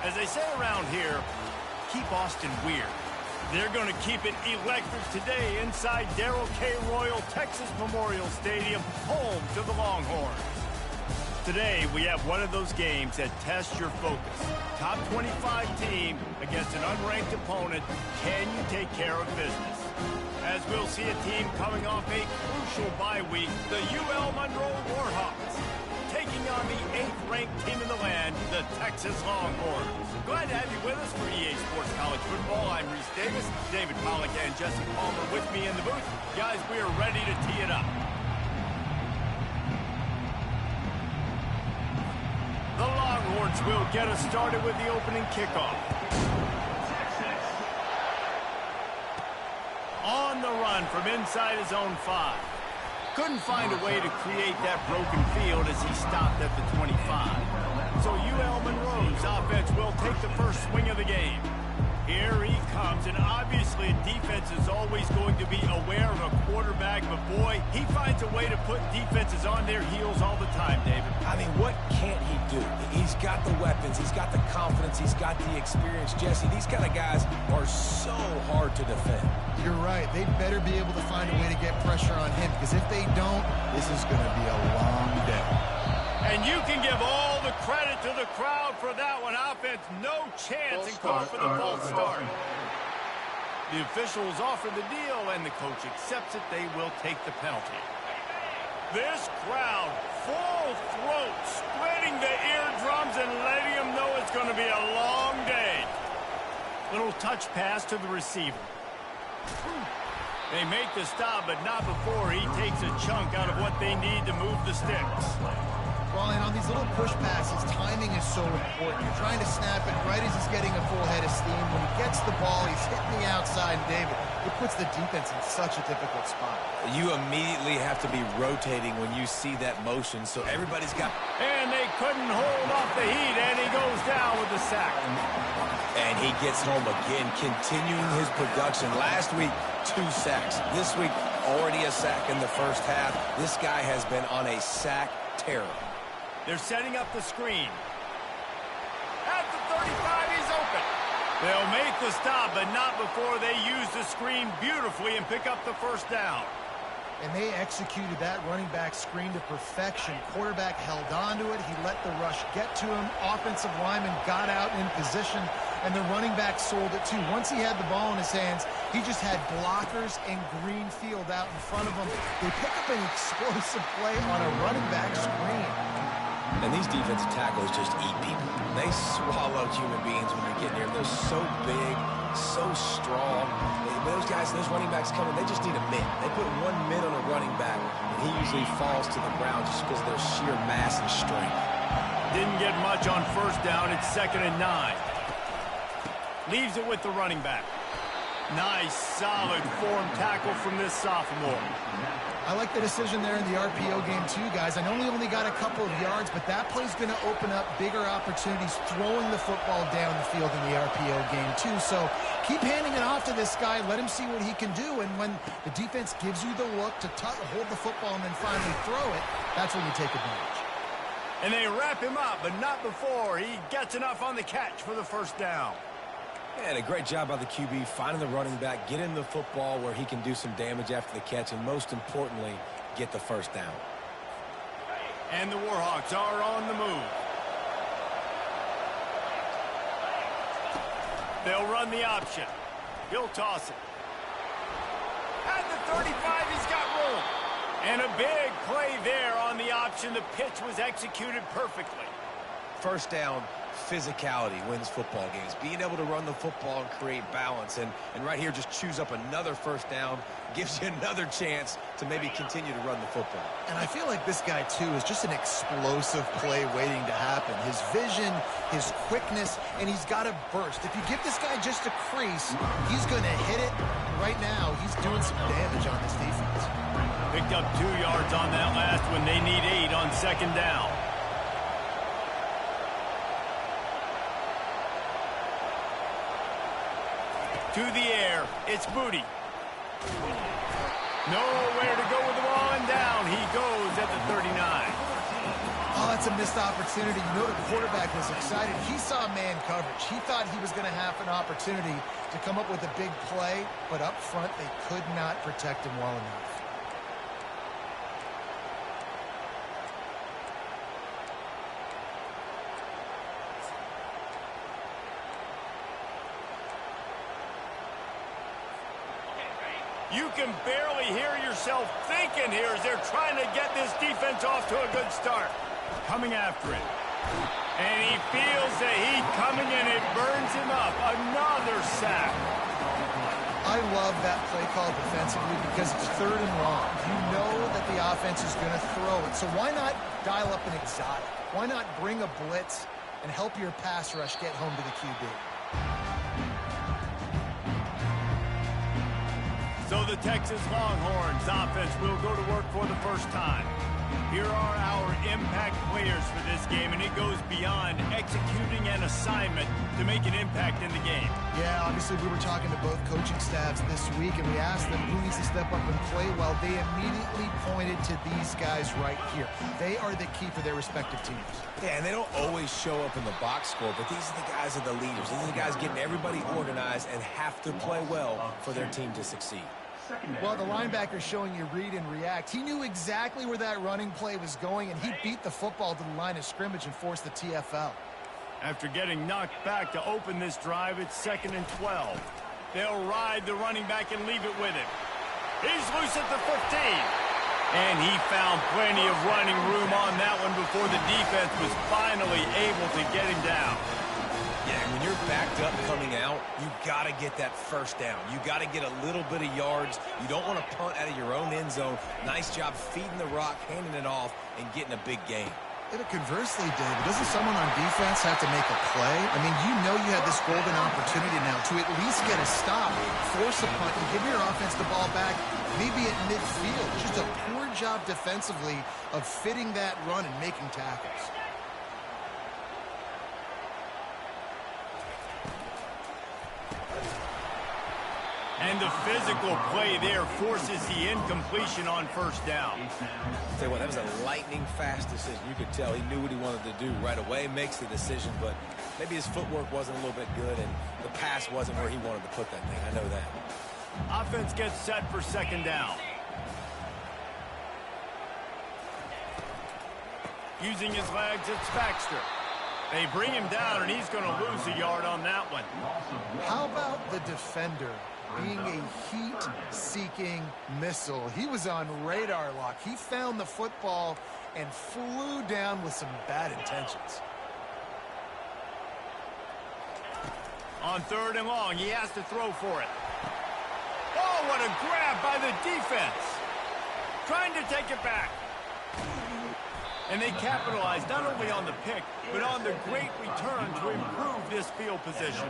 As they say around here, keep Austin weird. They're going to keep it electric today inside Darrell K. Royal Texas Memorial Stadium, home to the Longhorns. Today, we have one of those games that tests your focus. Top 25 team against an unranked opponent. Can you take care of business? As we'll see a team coming off a crucial bye week, the UL Monroe Warhawks, taking on the 8th-ranked team in the land, the Texas Longhorns. Glad to have you with us for EA Sports College Football. I'm Reese Davis, David Pollack, and Jesse Palmer with me in the booth. Guys, we are ready to tee it up. The Longhorns will get us started with the opening kickoff. On the run from inside his own 5. Couldn't find a way to create that broken field as he stopped at the 25. So UL Monroe's offense will take the first swing of the game. Here he comes, and obviously defense is always going to be aware of a quarterback, but boy, he finds a way to put defenses on their heels all the time, David. I mean, what can't he do? He's got the weapons, he's got the confidence, he's got the experience. Jesse, these kind of guys are so hard to defend. You're right. They better be able to find a way to get pressure on him, because if they don't, this is going to be a long day. And you can give all the credit to the crowd for that one. Offense, no chance, and call for the false start. The officials offer the deal, and the coach accepts it. They will take the penalty. This crowd, full throat, splitting the eardrums and letting them know it's going to be a long day. Little touch pass to the receiver. They make the stop, but not before he takes a chunk out of what they need to move the sticks. Well, and on these little push passes, timing is so important. You're trying to snap it right as he's getting a full head of steam. When he gets the ball, he's hitting the outside, David. It puts the defense in such a difficult spot. You immediately have to be rotating when you see that motion, so everybody's got... And they couldn't hold off the heat, and he goes down with the sack. And he gets home again, continuing his production. Last week, 2 sacks. This week, already a sack in the first half. This guy has been on a sack terror. They're setting up the screen. At the 35, he's open. They'll make the stop, but not before they use the screen beautifully and pick up the first down. And they executed that running back screen to perfection. Quarterback held on to it. He let the rush get to him. Offensive lineman got out in position, and the running back sold it too. Once he had the ball in his hands, he just had blockers and green field out in front of him. They pick up an explosive play on a running back screen. And these defensive tackles just eat people. They swallow human beings when they get near. They're so big, so strong. Those guys, those running backs coming, they just need a mid. They put 1 mid on a running back, and he usually falls to the ground just because of their sheer mass and strength. Didn't get much on first down. It's 2nd and 9. Leaves it with the running back. Nice, solid form tackle from this sophomore. I like the decision there in the RPO game too, guys. I know he only got a couple of yards, but that play's going to open up bigger opportunities throwing the football down the field in the RPO game too. So keep handing it off to this guy. Let him see what he can do. And when the defense gives you the look to hold the football and then finally throw it, that's when you take advantage. And they wrap him up, but not before he gets enough on the catch for the first down. And a great job by the QB, finding the running back, getting the football where he can do some damage after the catch, and most importantly, get the first down. And the Warhawks are on the move. They'll run the option. He'll toss it. At the 35, he's got room. And a big play there on the option. The pitch was executed perfectly. First down, physicality wins football games. Being able to run the football and create balance. And right here, just choose up another first down. Gives you another chance to maybe continue to run the football. And I feel like this guy, too, is just an explosive play waiting to happen. His vision, his quickness, and he's got a burst. If you give this guy just a crease, he's going to hit it. Right now, he's doing some damage on this defense. Picked up 2 yards on that last one. They need 8 on 2nd down. To the air, it's Booty. Nowhere to go with the ball, and down he goes at the 39. Oh, that's That's a missed opportunity. You know the quarterback was excited. He saw man coverage. He thought he was going to have an opportunity to come up with a big play, but up front they could not protect him well enough. You can barely hear yourself thinking here as they're trying to get this defense off to a good start. Coming after it. And he feels the heat coming in. It burns him up. Another sack. I love that play call defensively because it's 3rd and long. You know that the offense is going to throw it. So why not dial up an exotic? Why not bring a blitz and help your pass rush get home to the QB? So the Texas Longhorns offense will go to work for the first time. Here are our impact players for this game, and it goes beyond executing an assignment to make an impact in the game. Yeah, obviously we were talking to both coaching staffs this week, and we asked them who needs to step up and play well. They immediately pointed to these guys right here. They are the key for their respective teams. Yeah, and they don't always show up in the box score, but these are the guys that are the leaders. These are the guys getting everybody organized and have to play well for their team to succeed. Well, the linebacker's showing you read and react. He knew exactly where that running play was going, and he beat the football to the line of scrimmage and forced the TFL. After getting knocked back to open this drive, it's 2nd and 12. They'll ride the running back and leave it with him. He's loose at the 15. And he found plenty of running room on that one before the defense was finally able to get him down. Yeah, when you're backed up coming out, you got to get that first down. You got to get a little bit of yards. You don't want to punt out of your own end zone. Nice job feeding the rock, handing it off, and getting a big gain. Yeah, but conversely, David, doesn't someone on defense have to make a play? I mean, you know you have this golden opportunity now to at least get a stop, force a punt, and give your offense the ball back, maybe at midfield. Just a poor job defensively of fitting that run and making tackles. And the physical play there forces the incompletion on first down. I'll tell you what, that was a lightning-fast decision. You could tell he knew what he wanted to do right away, makes the decision, but maybe his footwork wasn't a little bit good, and the pass wasn't where he wanted to put that thing. I know that. Offense gets set for 2nd down. Using his legs, it's Baxter. They bring him down, and he's going to lose a yard on that one. How about the defender being a heat-seeking missile? He was on radar lock. He found the football and flew down with some bad intentions. On 3rd and long, he has to throw for it. Oh, what a grab by the defense. Trying to take it back. And they capitalized not only on the pick, but on the great return to improve this field position.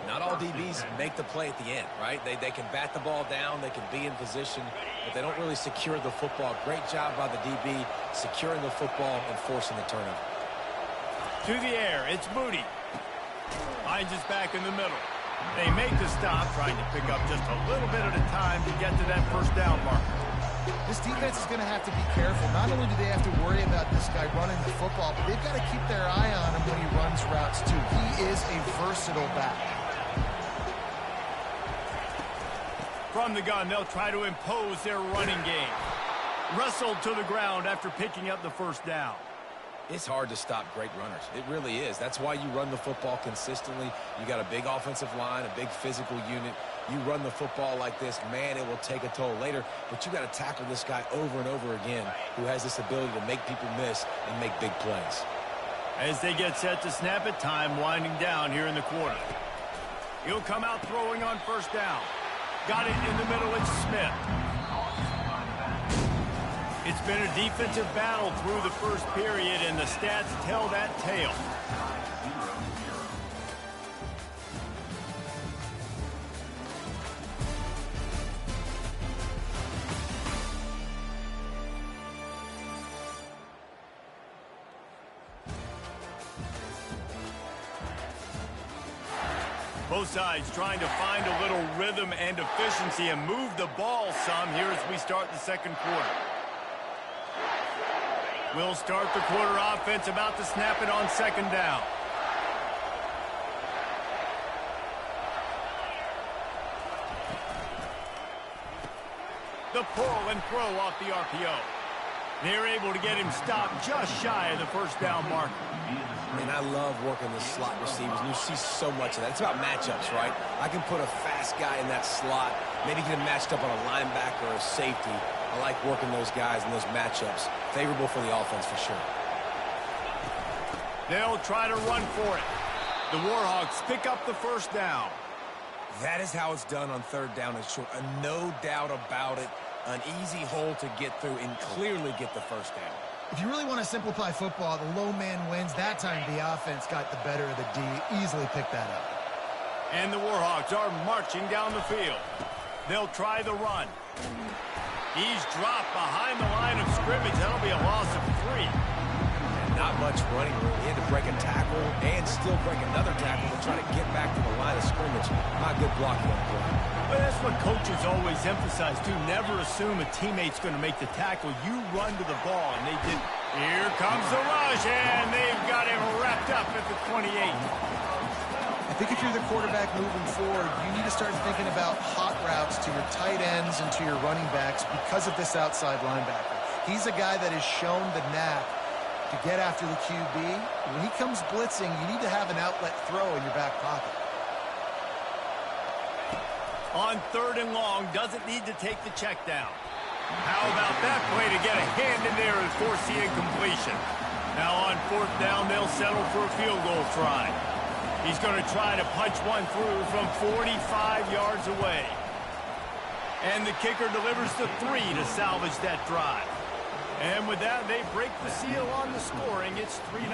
Not all DBs make the play at the end, right? They can bat the ball down, they can be in position, but they don't really secure the football. Great job by the DB securing the football and forcing the turnover. To the air, it's Moody. Finds his back in the middle. They make the stop, trying to pick up just a little bit at a time to get to that first down marker. This defense is going to have to be careful. Not only do they have to worry about this guy running the football, but they've got to keep their eye on him when he runs routes, too. He is a versatile back. From the gun, they'll try to impose their running game. Wrestled to the ground after picking up the first down. It's hard to stop great runners. It really is. That's why you run the football consistently. You got a big offensive line, a big physical unit. You run the football like this, man, it will take a toll later. But you got to tackle this guy over and over again who has this ability to make people miss and make big plays. As they get set to snap it, time winding down here in the quarter. He'll come out throwing on first down. Got it in the middle, it's Smith. It's been a defensive battle through the first period, and the stats tell that tale. Both sides trying to find a little rhythm and efficiency and move the ball some here as we start the second quarter. We'll start the quarter offense, about to snap it on second down. The pull and throw off the RPO. They're able to get him stopped just shy of the first down marker. And I love working the slot receivers, and you see so much of that. It's about matchups, right? I can put a fast guy in that slot, maybe get him matched up on a linebacker or a safety. I like working those guys in those matchups. Favorable for the offense for sure. They'll try to run for it. The Warhawks pick up the first down. That is how it's done on third down and short. No doubt about it. An easy hole to get through and clearly get the first down. If you really want to simplify football, the low man wins. That time the offense got the better of the D. Easily picked that up. And the Warhawks are marching down the field. They'll try the run. He's dropped behind the line of scrimmage. That'll be a loss of 3. Not much running room. He had to break a tackle and still break another tackle to try to get back to the line of scrimmage. Not good blocking on the play. But that's what coaches always emphasize, too. Never assume a teammate's going to make the tackle. You run to the ball, and they didn't. Here comes the rush, and they've got him wrapped up at the 28. I think if you're the quarterback moving forward, you need to start thinking about hot routes to your tight ends and to your running backs because of this outside linebacker. He's a guy that has shown the knack to get after the QB. When he comes blitzing, you need to have an outlet throw in your back pocket. On third and long, doesn't need to take the check down. How about that play to get a hand in there and force the incompletion? Now on fourth down, they'll settle for a field goal try. He's going to try to punch one through from 45 yards away. And the kicker delivers the 3 to salvage that drive. And with that, they break the seal on the scoring. It's 3-0.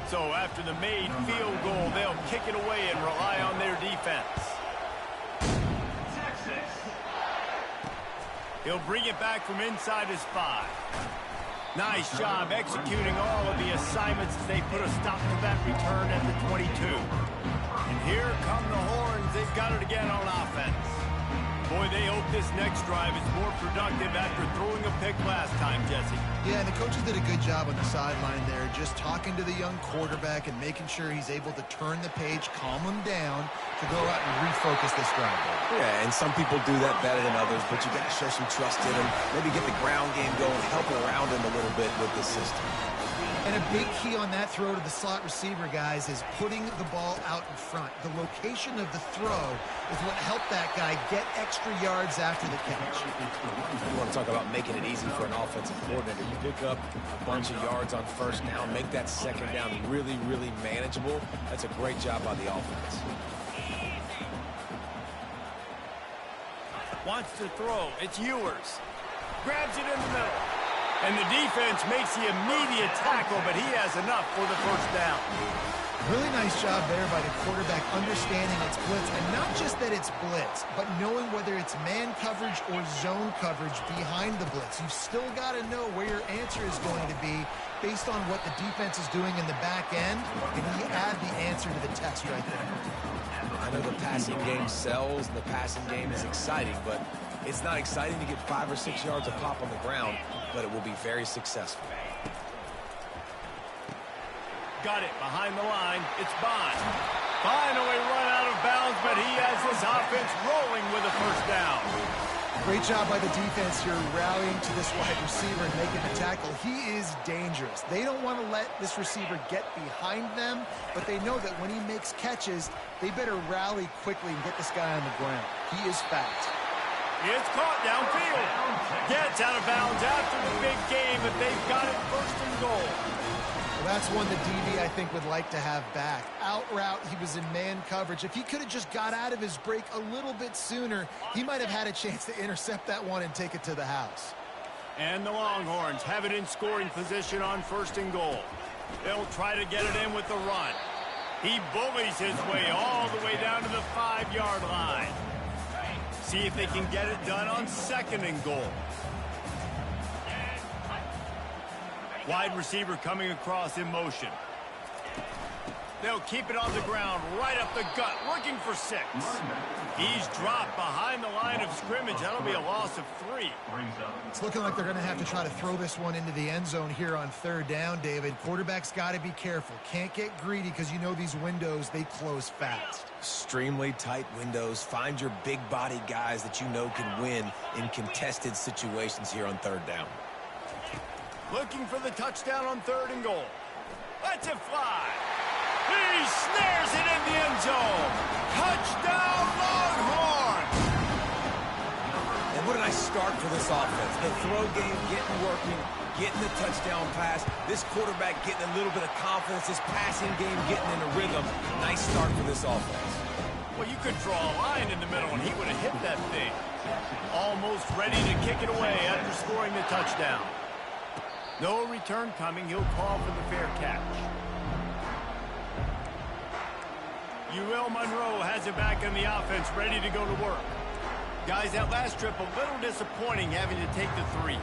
So after the made field goal, they'll kick it away and rely on their defense. He'll bring it back from inside his 5. Nice job executing all of the assignments as they put a stop to that return at the 22. And here come the Horns. They've got it again on offense. Boy, they hope this next drive is more productive after throwing a pick last time, Jesse. Yeah, and the coaches did a good job on the sideline there, just talking to the young quarterback and making sure he's able to turn the page, calm him down to go out and refocus this drive. Yeah, and some people do that better than others, but you got to show some trust in him, maybe get the ground game going, help around him a little bit with this system. And a big key on that throw to the slot receiver, guys, is putting the ball out in front. The location of the throw is what helped that guy get extra yards after the catch. You want to talk about making it easy for an offensive coordinator. You pick up a bunch of yards on first down, make that second down really, really manageable. That's a great job by the offense. Wants to throw. It's Ewers. Grabs it in the middle. And the defense makes the immediate tackle, but he has enough for the first down. Really nice job there by the quarterback understanding it's blitz, and not just that it's blitz, but knowing whether it's man coverage or zone coverage behind the blitz. You've still got to know where your answer is going to be based on what the defense is doing in the back end, and he add the answer to the test right there. I know the passing game sells, the passing game is exciting, but it's not exciting to get 5 or 6 yards of pop on the ground, but it will be very successful. Got it behind the line. It's Bond. Finally run out of bounds, but he has his offense rolling with a first down. Great job by the defense here, rallying to this wide receiver and making the tackle. He is dangerous. They don't want to let this receiver get behind them, but they know that when he makes catches, they better rally quickly and get this guy on the ground. He is fast. It's caught downfield. Gets out of bounds after the big game, but they've got it first and goal. Well, that's one the DB, I think, would like to have back. Out route, he was in man coverage. If he could have just got out of his break a little bit sooner, he might have had a chance to intercept that one and take it to the house. And the Longhorns have it in scoring position on first and goal. They'll try to get it in with the run. He bullies his way all the way down to the 5-yard line. See if they can get it done on second and goal. Wide receiver coming across in motion. They'll keep it on the ground, right up the gut, looking for 6. He's dropped behind the line of scrimmage. That'll be a loss of 3. It's looking like they're going to have to try to throw this one into the end zone here on 3rd down, David. Quarterback's got to be careful. Can't get greedy because you know these windows, they close fast. Extremely tight windows. Find your big-bodied guys that you know can win in contested situations here on 3rd down. Looking for the touchdown on 3rd and goal. Lets it fly. He snares it in the end zone. Touchdown, Longhorns! And what a nice start for this offense. The throw game getting working, getting the touchdown pass. This quarterback getting a little bit of confidence. This passing game getting in a rhythm. Nice start for this offense. Well, you could draw a line in the middle, and he would have hit that thing. Almost ready to kick it away after scoring the touchdown. No return coming. He'll call for the fair catch. UL Monroe has it back in the offense, ready to go to work. Guys, that last trip, a little disappointing having to take the 3.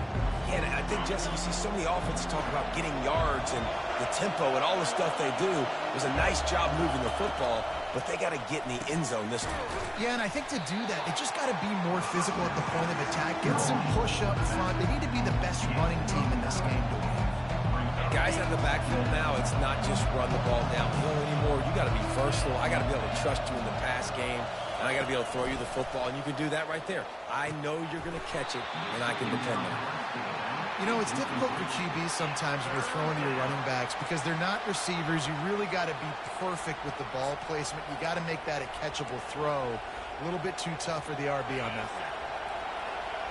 Yeah, and I think, Jesse, you see so many offenses talk about getting yards and the tempo and all the stuff they do. It was a nice job moving the football, but they got to get in the end zone this time. Yeah, and I think to do that, they just got to be more physical at the point of attack. Get some push up front. They need to be the best running team in this game to win. Guys out of the backfield now, it's not just run the ball downhill anymore. You got to be versatile. I got to be able to trust you in the pass game, and I got to be able to throw you the football, and you can do that right there. I know you're going to catch it, and I can depend on it. You know, it's difficult for QBs sometimes when you're throwing to your running backs because they're not receivers. You really got to be perfect with the ball placement. You got to make that a catchable throw. A little bit too tough for the RB on that one.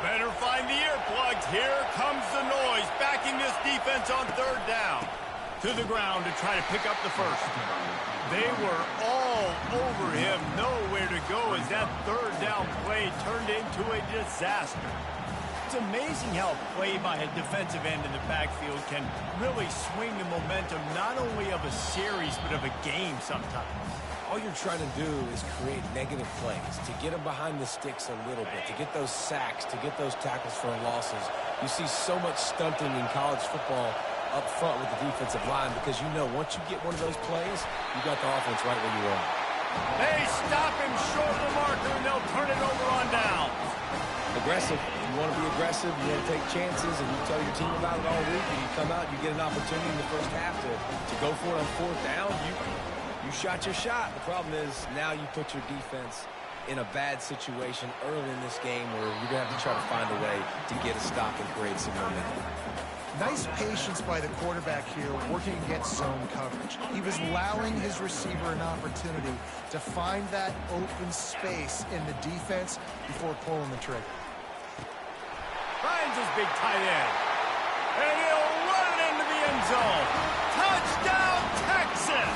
Better find the earplugs. Here comes the noise, backing this defense on 3rd down. To the ground to try to pick up the first. They were all over him. Nowhere to go as that 3rd down play turned into a disaster. It's amazing how a play by a defensive end in the backfield can really swing the momentum not only of a series but of a game sometimes. All you're trying to do is create negative plays, to get them behind the sticks a little bit, to get those sacks, to get those tackles for losses. You see so much stunting in college football up front with the defensive line because you know once you get one of those plays, you got the offense right where you want. They stop him short of the marker, and they'll turn it over on down. Aggressive. You want to be aggressive, you want to take chances, and you tell your team about it all week, and you come out, you get an opportunity in the first half to go for it on 4th down. You shot your shot. The problem is now you put your defense in a bad situation early in this game where you're going to have to try to find a way to get a stop and create some momentum. Nice patience by the quarterback here working against zone coverage. He was allowing his receiver an opportunity to find that open space in the defense before pulling the trigger. Finds his big tight end. And he'll run it into the end zone. Touchdown, Texas!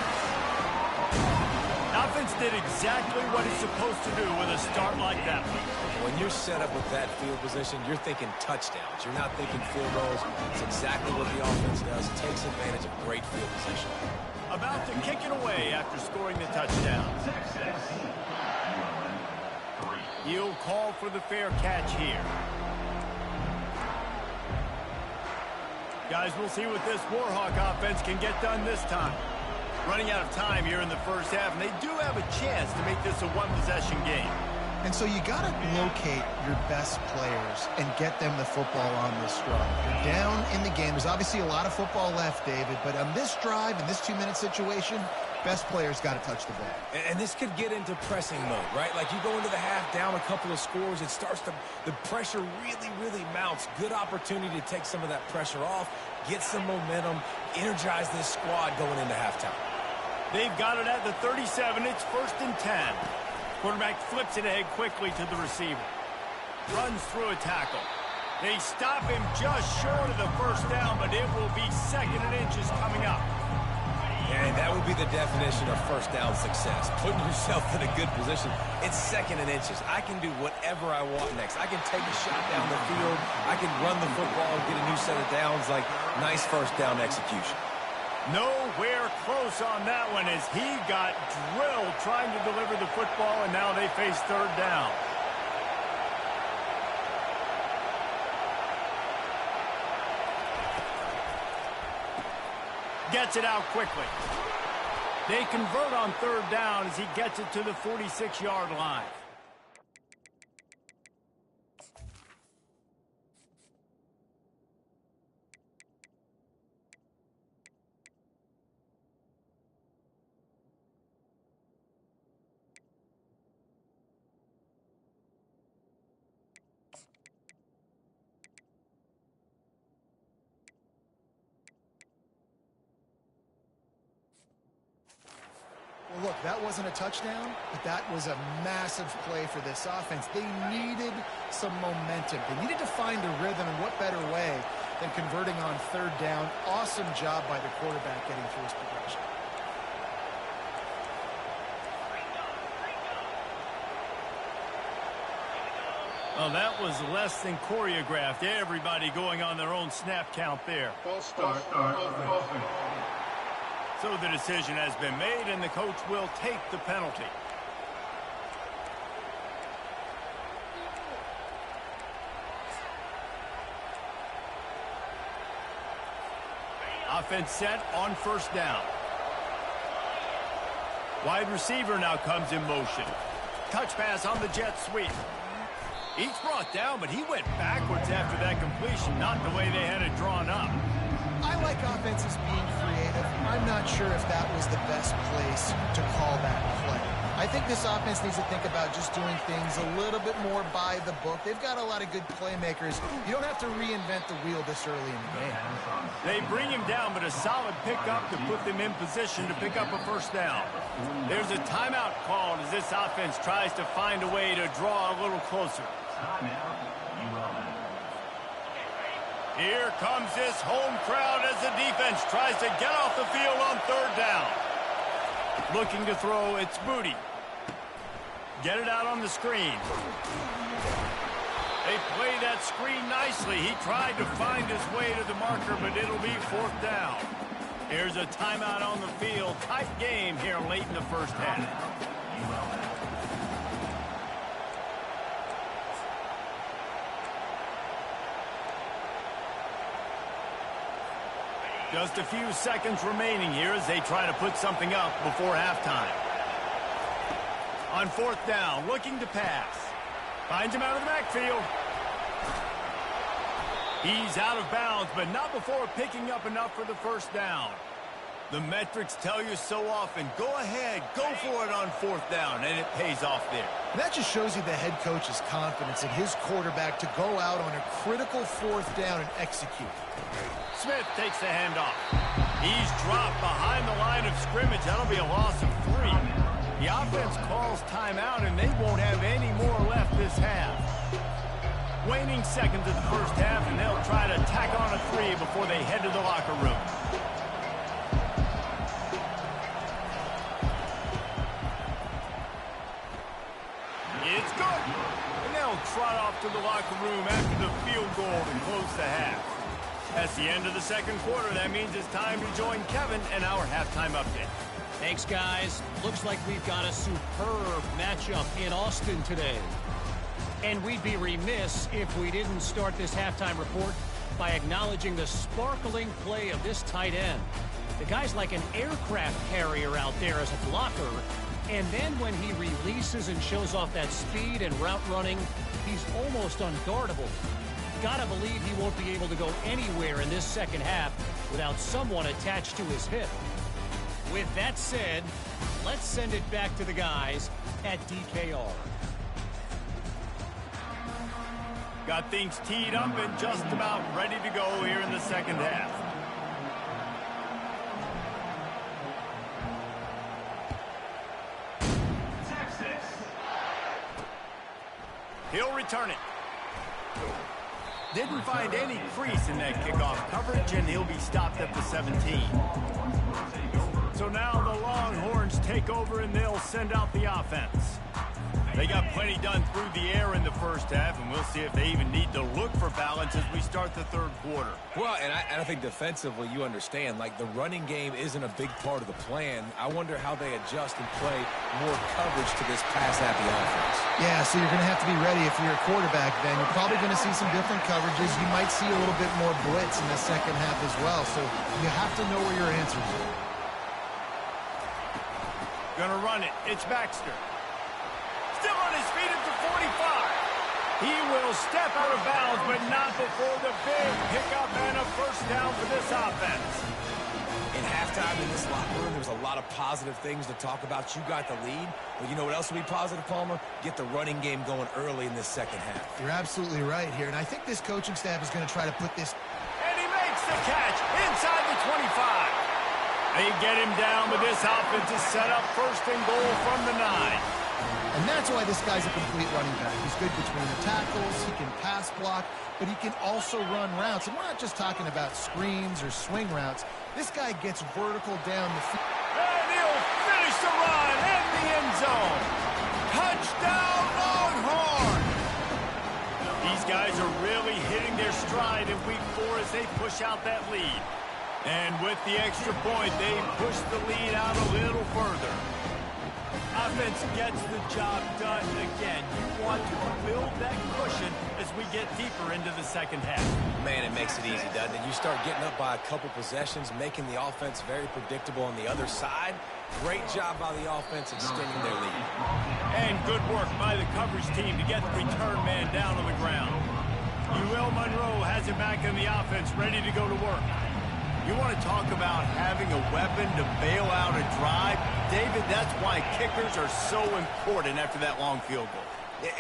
Offense did exactly what it's supposed to do with a start like that one. When you're set up with that field position, you're thinking touchdowns. You're not thinking field goals. It's exactly what the offense does. It takes advantage of great field position. About to kick it away after scoring the touchdown. He'll call for the fair catch here. Guys, we'll see what this Warhawk offense can get done this time. Running out of time here in the first half, and they do have a chance to make this a one-possession game. And so you got to locate your best players and get them the football on this drive. You're down in the game. There's obviously a lot of football left, David, but on this drive, in this 2-minute situation, best players got to touch the ball. And this could get into pressing mode, right? Like you go into the half down a couple of scores, it starts to, the pressure really mounts. Good opportunity to take some of that pressure off, get some momentum, energize this squad going into halftime. They've got it at the 37. It's 1st and 10. Quarterback flips it ahead quickly to the receiver. Runs through a tackle. They stop him just short of the first down, but it will be 2nd and inches coming up. And that would be the definition of first down success. Putting yourself in a good position. It's 2nd and inches. I can do whatever I want next. I can take a shot down the field. I can run the football and get a new set of downs. Like, nice first down execution. Nowhere close on that one as he got drilled trying to deliver the football, and now they face 3rd down. Gets it out quickly. They convert on third down as he gets it to the 46-yard line. Well, look, that wasn't a touchdown, but that was a massive play for this offense. They needed some momentum. They needed to find a rhythm, and what better way than converting on third down. Awesome job by the quarterback getting through his progression. Well, that was less than choreographed. Everybody going on their own snap count there. False start. So the decision has been made, and the coach will take the penalty. Offense set on first down. Wide receiver now comes in motion. Touch pass on the jet sweep. He's brought down, but he went backwards after that completion, not the way they had it drawn up. I like offenses being creative. I'm not sure if that was the best place to call that play. I think this offense needs to think about just doing things a little bit more by the book. They've got a lot of good playmakers. You don't have to reinvent the wheel this early in the game. They bring him down, but a solid pickup to put them in position to pick up a first down. There's a timeout called as this offense tries to find a way to draw a little closer. Here comes this home crowd as the defense tries to get off the field on third down. Looking to throw, it's Booty. Get it out on the screen. They play that screen nicely. He tried to find his way to the marker, but it'll be fourth down. Here's a timeout on the field. Tight game here late in the first half. Just a few seconds remaining here as they try to put something up before halftime. On fourth down, looking to pass. Finds him out of the backfield. He's out of bounds, but not before picking up enough for the first down. The metrics tell you so often, go ahead, go for it on fourth down, and it pays off there. That just shows you the head coach's confidence in his quarterback to go out on a critical fourth down and execute. Smith takes the handoff. He's dropped behind the line of scrimmage. That'll be a loss of 3. The offense calls timeout, and they won't have any more left this half. Waning seconds of the first half, and they'll try to tack on a 3 before they head to the locker room. It's good. And they'll trot off to the locker room after the field goal to close the half. That's the end of the second quarter. That means it's time to join Kevin and our halftime update. Thanks, guys. Looks like we've got a superb matchup in Austin today. And we'd be remiss if we didn't start this halftime report by acknowledging the sparkling play of this tight end. The guy's like an aircraft carrier out there as a blocker. And then when he releases and shows off that speed and route running, he's almost unguardable. Gotta believe he won't be able to go anywhere in this second half without someone attached to his hip. With that said, let's send it back to the guys at DKR. Got things teed up and just about ready to go here in the second half. He'll return it. Didn't find any crease in that kickoff coverage, and he'll be stopped at the 17. So now the Longhorns take over, and they'll send out the offense. They got plenty done through the air in the first half, and we'll see if they even need to look for balance as we start the third quarter. Well, and I think defensively, you understand, like the running game isn't a big part of the plan. I wonder how they adjust and play more coverage to this pass-happy offense. Yeah, so you're going to have to be ready if you're a quarterback then. You're probably going to see some different coverages. You might see a little bit more blitz in the second half as well, so you have to know where your answers are. Gonna run it. It's Baxter. Still on his feet at the 45. He will step out of bounds, but not before the big pickup and a first down for this offense. In halftime in this locker room, there was a lot of positive things to talk about. You got the lead, but you know what else will be positive, Palmer? Get the running game going early in this second half. You're absolutely right here, and I think this coaching staff is going to try to put this... And he makes the catch inside the 25. They get him down, but this offense is set up first and goal from the 9. And that's why this guy's a complete running back. He's good between the tackles, he can pass block, but he can also run routes. And we're not just talking about screens or swing routes. This guy gets vertical down the field. And he'll finish the run in the end zone. Touchdown, Longhorn! These guys are really hitting their stride in week 4 as they push out that lead. And with the extra point, they push the lead out a little further. Offense gets the job done again. You want to build that cushion as we get deeper into the second half. Man, it makes it easy, doesn't it? You start getting up by a couple possessions, making the offense very predictable on the other side. Great job by the offense extending their lead. And good work by the coverage team to get the return man down on the ground. UL Monroe has it back in the offense, ready to go to work. You want to talk about having a weapon to bail out a drive? David, that's why kickers are so important after that long field goal.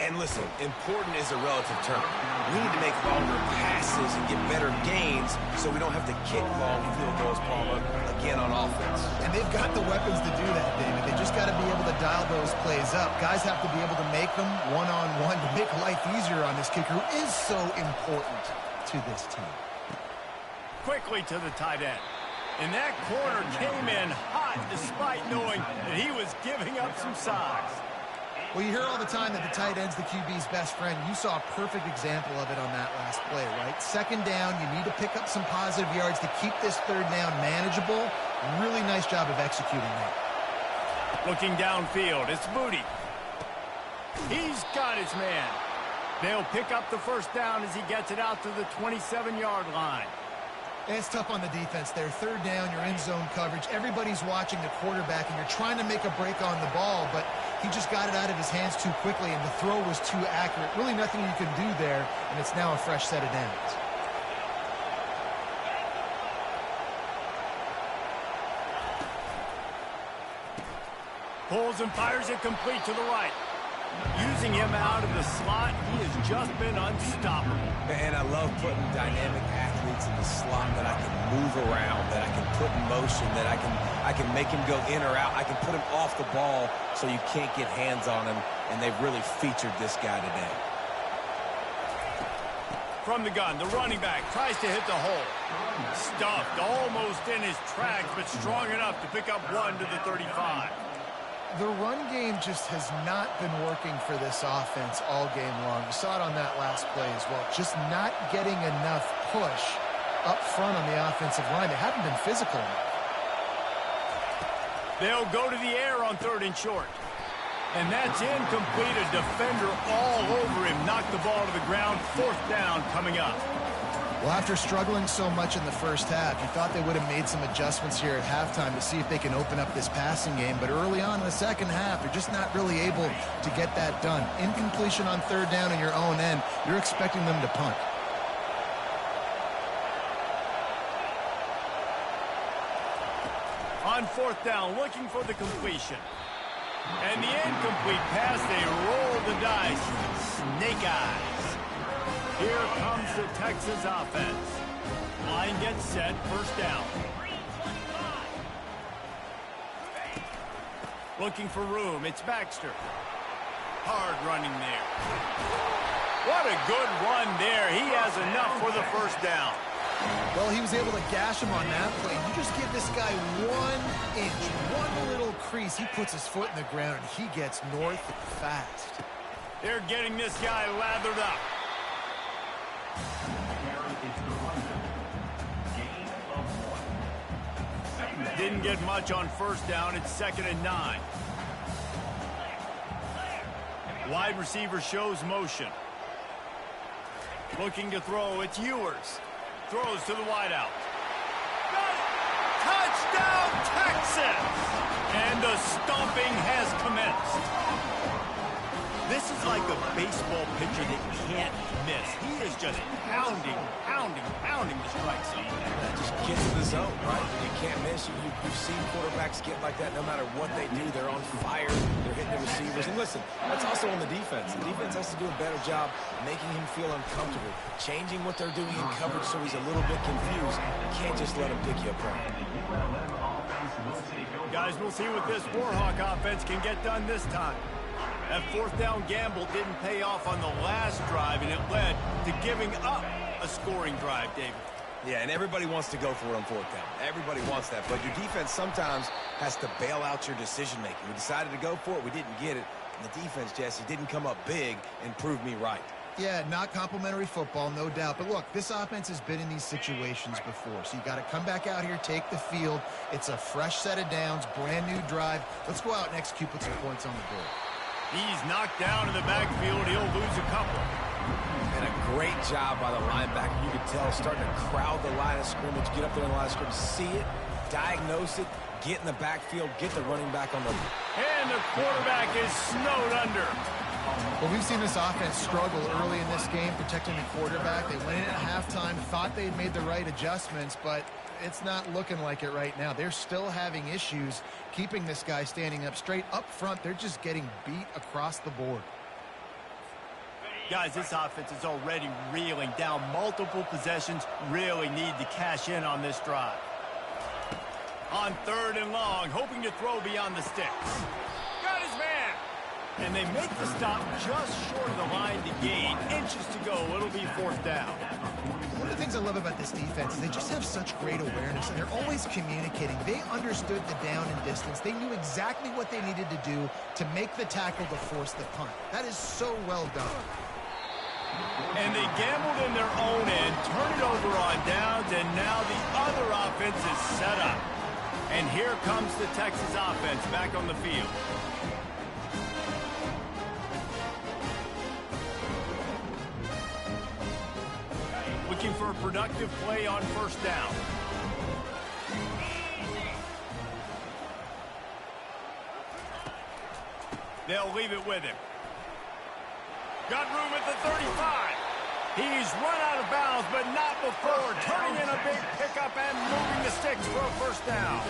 And listen, important is a relative term. We need to make longer passes and get better gains so we don't have to kick long field goals, Palmer, again on offense. And they've got the weapons to do that, David. They just got to be able to dial those plays up. Guys have to be able to make them one-on-one to make life easier on this kicker who is so important to this team. Quickly to the tight end. And that corner came in hot despite knowing that he was giving up some size. Well, you hear all the time that the tight end's the QB's best friend. You saw a perfect example of it on that last play, right? Second down, you need to pick up some positive yards to keep this third down manageable. Really nice job of executing that. Looking downfield, it's Booty. He's got his man. They'll pick up the first down as he gets it out to the 27-yard line. It's tough on the defense there. Third down, you're in zone coverage. Everybody's watching the quarterback, and you're trying to make a break on the ball, but he just got it out of his hands too quickly, and the throw was too accurate. Really nothing you can do there, and it's now a fresh set of downs. Pulls and fires it complete to the right. Using him out of the slot, he has just been unstoppable. And I love putting dynamic athletes in the slot that I can move around, that I can put in motion, that I can make him go in or out. I can put him off the ball so you can't get hands on him, and they've really featured this guy today. From the gun, the running back tries to hit the hole. Stuffed almost in his tracks, but strong enough to pick up 1 to the 35. The run game just has not been working for this offense all game long. You saw it on that last play as well. Just not getting enough push up front on the offensive line. They haven't been physical enough. They'll go to the air on 3rd and short. And that's incomplete. A defender all over him. Knocked the ball to the ground. 4th down coming up. Well, after struggling so much in the first half, you thought they would have made some adjustments here at halftime to see if they can open up this passing game. But early on in the second half, they're just not really able to get that done. Incompletion on 3rd down in your own end, you're expecting them to punt. On 4th down, looking for the completion. And the incomplete pass, they roll the dice. Snake eyes. Here comes the Texas offense. Line gets set, 1st down. Looking for room, it's Baxter. Hard running there. What a good run there. He has enough for the 1st down. Well, he was able to gash him on that play. You just give this guy 1 inch, one little crease. sees, he puts his foot in the ground, and he gets north fast. They're getting this guy lathered up. Didn't get much on first down. It's 2nd and 9. Wide receiver shows motion. Looking to throw. It's Ewers. Throws to the wideout. Touchdown, Texas! And the stomping has commenced. This is like a baseball pitcher that can't miss. He is just pounding the strike zone. Just get to the zone, right? You can't miss. You've seen quarterbacks get like that no matter what they do. They're on fire. They're hitting the receivers. And listen, that's also on the defense. The defense has to do a better job making him feel uncomfortable, changing what they're doing in coverage so he's a little bit confused. You can't just let him pick you apart. Guys, we'll see what this Warhawk offense can get done this time. That 4th down gamble didn't pay off on the last drive, and it led to giving up a scoring drive, David. Yeah, and everybody wants to go for it on 4th down. Everybody wants that, but your defense sometimes has to bail out your decision-making. We decided to go for it. We didn't get it. And the defense, Jesse, didn't come up big and prove me right. Yeah, not complimentary football, no doubt. But look, this offense has been in these situations before. So you got to come back out here, take the field. It's a fresh set of downs, brand new drive. Let's go out and execute, put some points on the board. He's knocked down in the backfield. He'll lose a couple. And a great job by the linebacker. You could tell starting to crowd the line of scrimmage, get up there in the line of scrimmage, see it, diagnose it, get in the backfield, get the running back on the... And the quarterback is snowed under. Well, we've seen this offense struggle early in this game protecting the quarterback. They went in at halftime, thought they had made the right adjustments, but it's not looking like it right now. They're still having issues keeping this guy standing up straight. Up front, they're just getting beat across the board. Guys, this offense is already reeling down multiple possessions. Really need to cash in on this drive. On 3rd and long, hoping to throw beyond the sticks. Got his man. And they make the stop just short of the line to gain. Inches to go. It'll be 4th down. One of the things I love about this defense is they just have such great awareness, and they're always communicating. They understood the down and distance. They knew exactly what they needed to do to make the tackle to force the punt. That is so well done. And they gambled in their own end, turn it over on downs, and now the other offense is set up. And here comes the Texas offense back on the field. Looking for a productive play on 1st down. They'll leave it with him. Got room at the 35. He's run out of bounds, but not before turning in a big pickup and moving the sticks for a 1st down.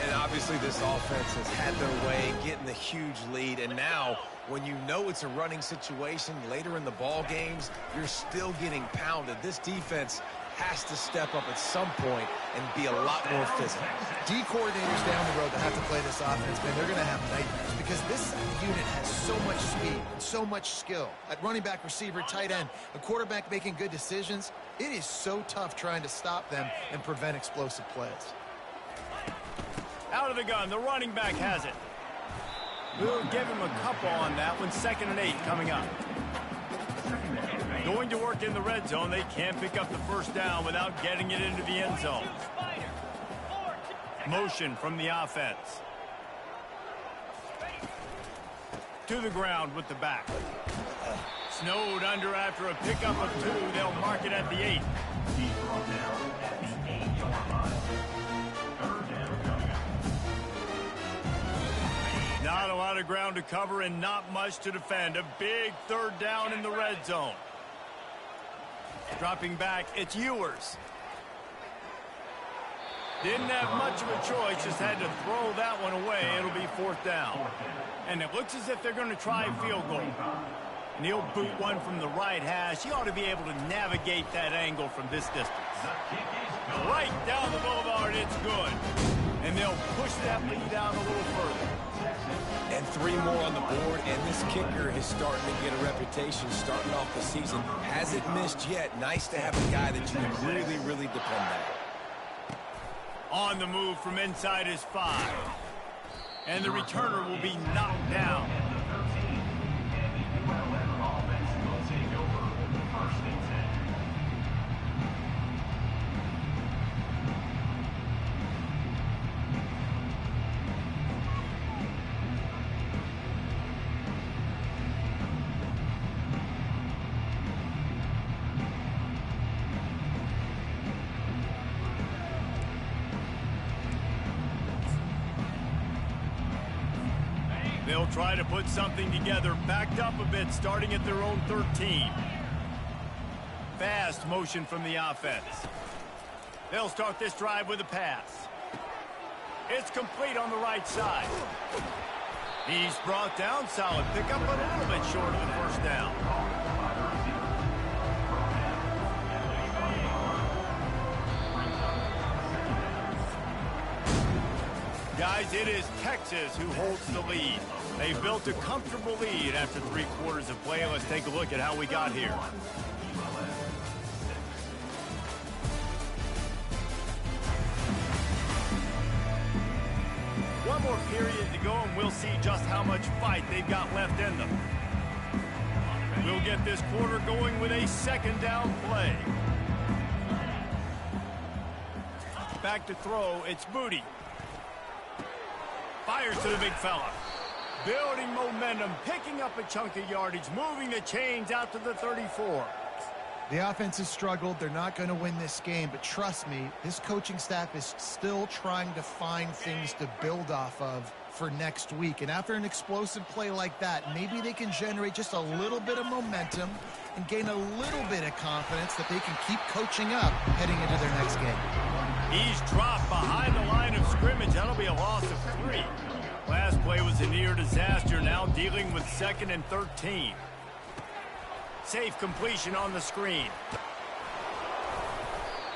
And obviously this offense has had their way, getting the huge lead. And now, when you know it's a running situation later in the ball games, you're still getting pounded. This defense has to step up at some point and be a lot more physical. D coordinators down the road that have to play this offense, man, they're going to have nightmares because this unit has so much speed and so much skill. At running back, receiver, tight end, a quarterback making good decisions, it is so tough trying to stop them and prevent explosive plays. Out of the gun, the running back has it. We'll give him a couple on that one. 2nd and 8 coming up. Going to work in the red zone. They can't pick up the 1st down without getting it into the end zone. Motion from the offense. To the ground with the back. Snowed under after a pickup of 2. They'll mark it at the 8. Not a lot of ground to cover and not much to defend. A big 3rd down in the red zone. Dropping back, it's Ewers. Didn't have much of a choice, just had to throw that one away. It'll be 4th down. And it looks as if they're going to try a field goal. And he'll boot one from the right hash. He ought to be able to navigate that angle from this distance. Right down the boulevard, it's good. And they'll push that lead down a little further. And 3 more on the board, and this kicker is starting to get a reputation starting off the season. Hasn't missed yet. Nice to have a guy that you can really, really depend on. On the move from inside his 5. And the returner will be knocked down. They'll try to put something together, backed up a bit, starting at their own 13. Fast motion from the offense. They'll start this drive with a pass. It's complete on the right side. He's brought down, solid pickup, but a little bit short of the first down. Guys, it is Texas who holds the lead. They built a comfortable lead after 3 quarters of play. Let's take a look at how we got here. One more period to go, and we'll see just how much fight they've got left in them. We'll get this quarter going with a second down play. Back to throw, it's Moody. Fires to the big fella. Building momentum, picking up a chunk of yardage, moving the chains out to the 34. The offense has struggled. They're not going to win this game, but trust me, this coaching staff is still trying to find things to build off of for next week. And after an explosive play like that, maybe they can generate just a little bit of momentum and gain a little bit of confidence that they can keep coaching up heading into their next game. He's dropped behind the line of scrimmage. That'll be a loss of 3. Last play was a near disaster, now dealing with 2nd and 13. Safe completion on the screen.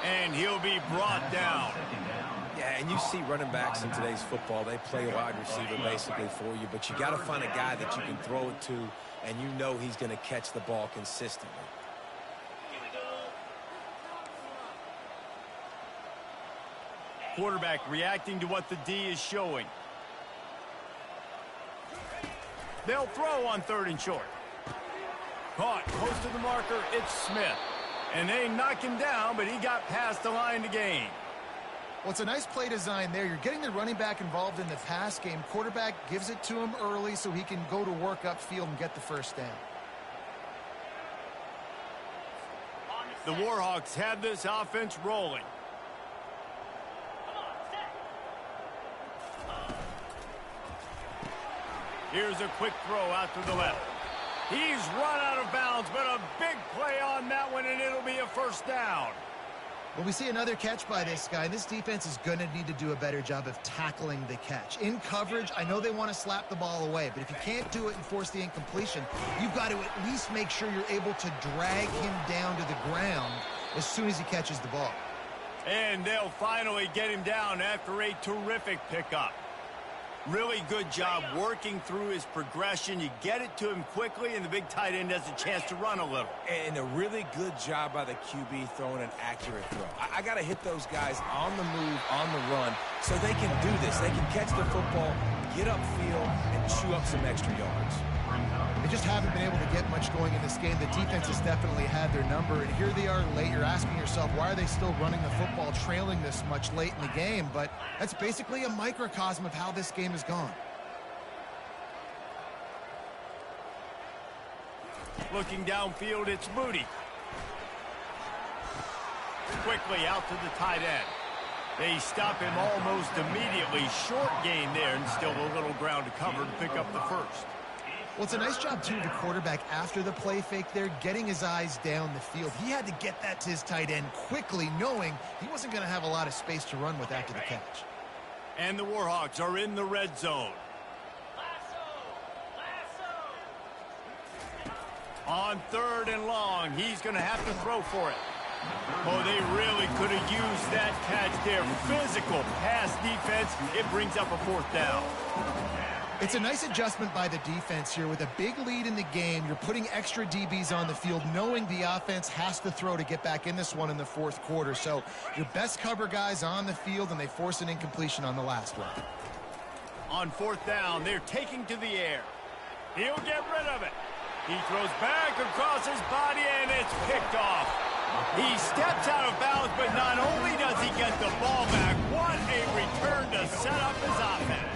And he'll be brought down. Yeah, and you see running backs in today's football, they play a wide receiver basically for you, but you got to find a guy that you can throw it to, and you know he's going to catch the ball consistently. Quarterback reacting to what the D is showing. They'll throw on 3rd and short. Caught close to the marker, it's Smith. And they knock him down, but he got past the line to gain. Well, it's a nice play design there. You're getting the running back involved in the pass game. Quarterback gives it to him early so he can go to work upfield and get the first down. The Warhawks have this offense rolling. Here's a quick throw out to the left. He's run out of bounds, but a big play on that one, and it'll be a first down. Well, we see another catch by this guy. This defense is going to need to do a better job of tackling the catch. In coverage, I know they want to slap the ball away, but if you can't do it and force the incompletion, you've got to at least make sure you're able to drag him down to the ground as soon as he catches the ball. And they'll finally get him down after a terrific pickup. Really good job working through his progression. You get it to him quickly, and the big tight end has a chance to run a little. And a really good job by the QB throwing an accurate throw. I got to hit those guys on the move, on the run, so they can do this. They can catch the football, get upfield, and chew up some extra yards. They just haven't been able to get much going in this game. The defense has definitely had their number, and here they are late. You're asking yourself, why are they still running the football, trailing this much late in the game? But that's basically a microcosm of how this game has gone. Looking downfield, it's Moody. Quickly out to the tight end. They stop him almost immediately. Short gain there, and still a little ground to cover to pick up the first. Well, it's a nice job, too, of the quarterback after the play fake there, getting his eyes down the field. He had to get that to his tight end quickly, knowing he wasn't going to have a lot of space to run with after the catch. And the Warhawks are in the red zone. On 3rd and long, he's going to have to throw for it. Oh, they really could have used that catch there. Physical pass defense. It brings up a 4th down. It's a nice adjustment by the defense here. With a big lead in the game, you're putting extra DBs on the field, knowing the offense has to throw to get back in this one in the 4th quarter. So your best cover guys on the field, and they force an incompletion on the last one. On fourth down, they're taking to the air. He'll get rid of it. He throws back across his body, and it's picked off. He steps out of bounds, but not only does he get the ball back, what a return to set up his offense.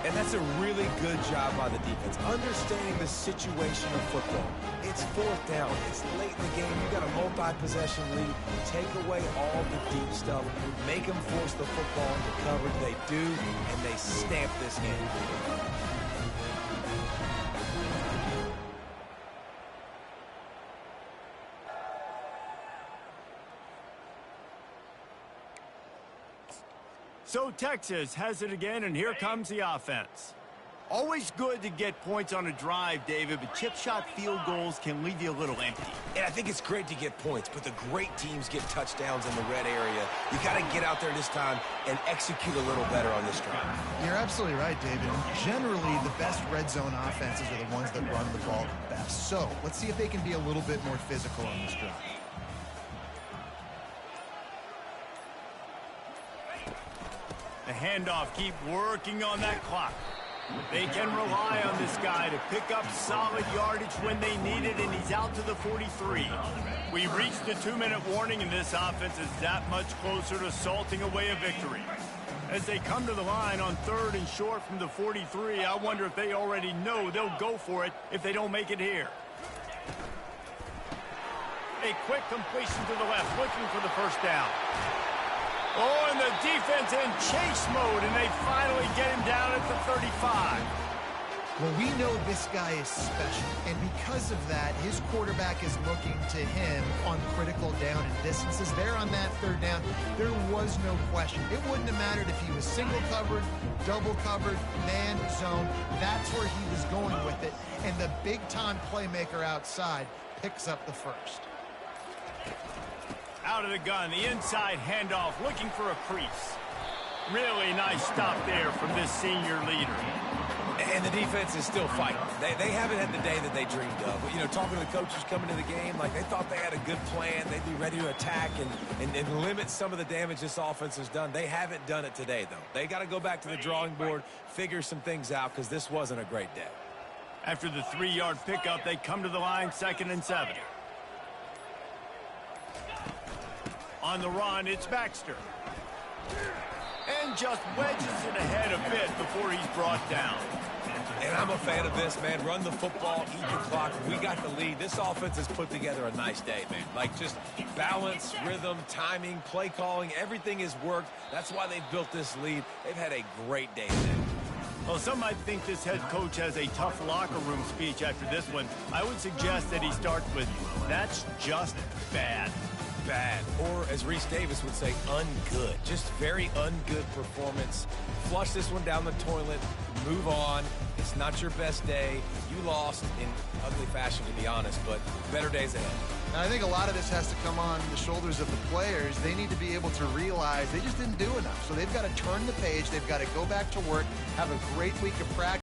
And that's a really good job by the defense, understanding the situation of football. It's fourth down. It's late in the game. You got a multi-possession lead. Take away all the deep stuff. Make them force the football into coverage. They do, and they stamp this in. So Texas has it again, and here comes the offense. Always good to get points on a drive, David, but chip shot field goals can leave you a little empty. And I think it's great to get points, but the great teams get touchdowns in the red area. You got to get out there this time and execute a little better on this drive. You're absolutely right, David. Generally, the best red zone offenses are the ones that run the ball best. So let's see if they can be a little bit more physical on this drive. The handoff, keep working on that clock. They can rely on this guy to pick up solid yardage when they need it, and he's out to the 43. We reached the 2-minute warning, and this offense is that much closer to salting away a victory. As they come to the line on 3rd and short from the 43, I wonder if they already know they'll go for it if they don't make it here. A quick completion to the left, looking for the first down. Oh, and the defense in chase mode, and they finally get him down at the 35. Well, we know this guy is special, and because of that, his quarterback is looking to him on critical down and distances. There on that 3rd down, there was no question. It wouldn't have mattered if he was single covered, double covered, man, zone. That's where he was going with it, and the big-time playmaker outside picks up the first. Out of the gun, the inside handoff, looking for a crease. Really nice stop there from this senior leader. And the defense is still fighting. They haven't had the day that they dreamed of. But, you know, talking to the coaches coming to the game, like they thought they had a good plan. They'd be ready to attack and limit some of the damage this offense has done. They haven't done it today, though. They got to go back to the drawing board, figure some things out, because this wasn't a great day. After the 3-yard pickup, they come to the line, 2nd and 7. On the run, it's Baxter. And just wedges it ahead a bit before he's brought down. And I'm a fan of this, man. Run the football, eat the clock. We got the lead. This offense has put together a nice day, man. Like just balance, rhythm, timing, play calling, everything has worked. That's why they've built this lead. They've had a great day today. Well, some might think this head coach has a tough locker room speech after this one. I would suggest that he starts with, "That's just bad." Bad, or as Reese Davis would say, ungood. Just very ungood performance. Flush this one down the toilet, move on. It's not your best day. You lost in ugly fashion, to be honest, but better days ahead. And I think a lot of this has to come on the shoulders of the players. They need to be able to realize they just didn't do enough. So they've got to turn the page. They've got to go back to work, have a great week of practice.